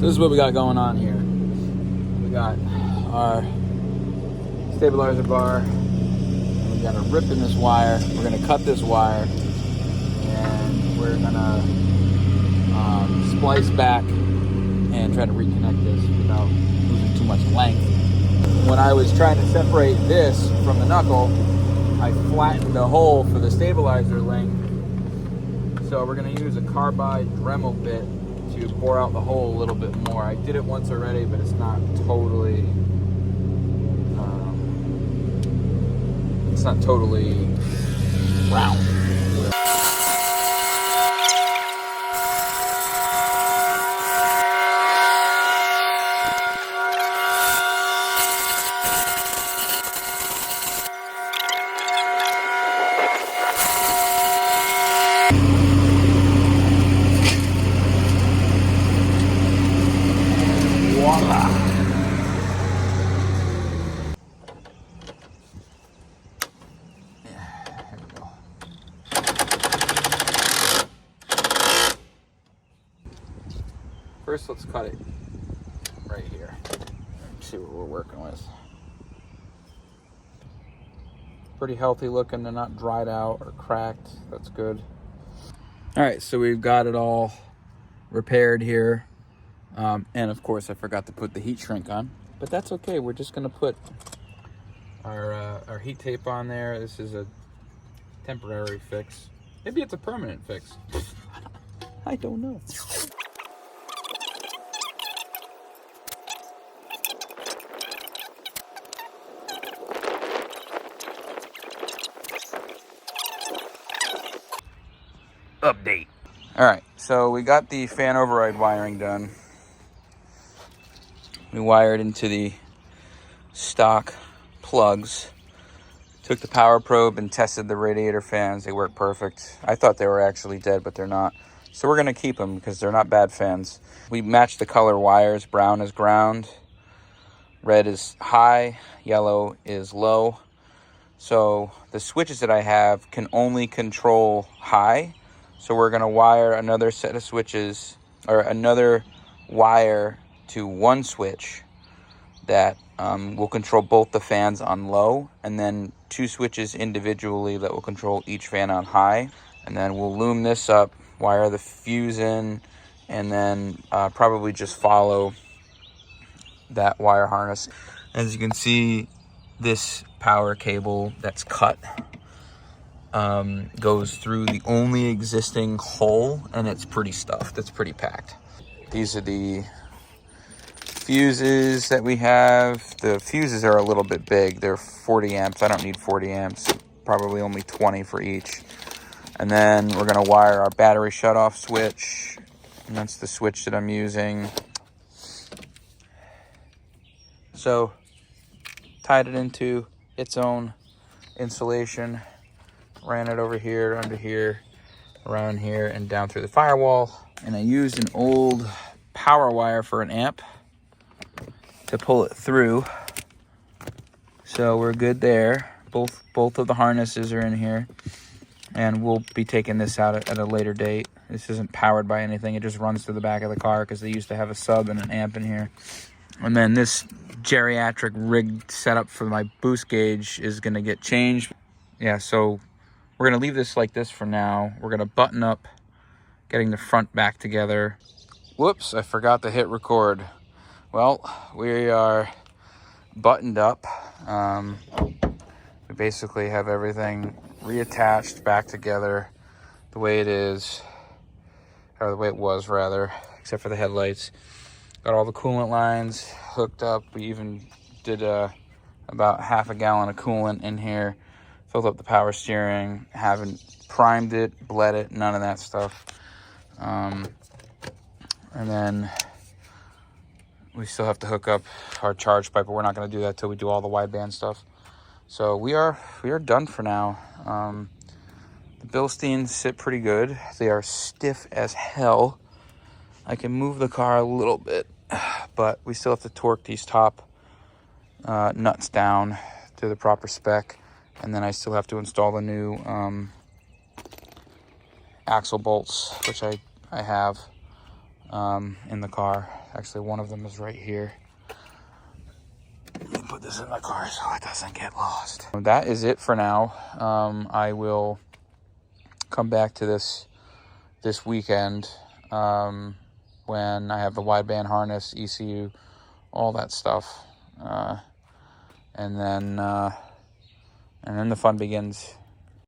So this is what we got going on here. We got our stabilizer bar. We got a rip in this wire. We're gonna cut this wire, and we're gonna splice back and try to reconnect this without losing too much length. When I was trying to separate this from the knuckle, I flattened the hole for the stabilizer link. So we're gonna use a carbide Dremel bit to bore out the hole a little bit more. I did it once already, but it's not totally round. First, let's cut it right here. Let's see what we're working with. Pretty healthy looking. They're not dried out or cracked. That's good. All right, so we've got it all repaired here. And of course, I forgot to put the heat shrink on, but that's okay. We're just gonna put our heat tape on there. This is a temporary fix. Maybe it's a permanent fix. I don't know. Update. All right, so we got the fan override wiring done. We wired into the stock plugs. Took the power probe and tested the radiator fans. They work perfect. I thought they were actually dead, but they're not. So we're gonna keep them because they're not bad fans. We matched the color wires. Brown is ground, red is high, yellow is low. So the switches that I have can only control high. So we're gonna wire another set of switches, or another wire to one switch that will control both the fans on low, and then two switches individually that will control each fan on high. And then we'll loom this up, wire the fuse in, and then probably just follow that wire harness. As you can see, this power cable that's cut goes through the only existing hole, and it's pretty stuffed. It's pretty packed. These are the fuses that we have. The fuses are a little bit big. They're 40 amps. I don't need 40 amps. Probably only 20 for each. And then we're going to wire our battery shutoff switch. And that's the switch that I'm using. So, tied it into its own insulation. Ran it over here, under here, around here, and down through the firewall. And I used an old power wire for an amp to pull it through. So we're good there. Both of the harnesses are in here. And we'll be taking this out at a later date. This isn't powered by anything. It just runs through the back of the car because they used to have a sub and an amp in here. And then this geriatric rig setup for my boost gauge is going to get changed. Yeah, so we're going to leave this like this for now. We're going to button up getting the front back together. Whoops, I forgot to hit record. Well, we are buttoned up. We basically have everything reattached back together the way it is, or the way it was rather, except for the headlights. Got all the coolant lines hooked up. We even did about half a gallon of coolant in here. Filled up the power steering. Haven't primed it, bled it, none of that stuff. And then we still have to hook up our charge pipe, but we're not going to do that till we do all the wideband stuff. So we are done for now. The Bilsteins sit pretty good. They are stiff as hell. I can move the car a little bit, but we still have to torque these top nuts down to the proper spec. And then I still have to install the new axle bolts, which I have. in the car. Actually, one of them is right here. Let me put this in the car so it doesn't get lost. That is it for now. I will come back to this weekend when I have the wideband harness, ECU, all that stuff, and then the fun begins.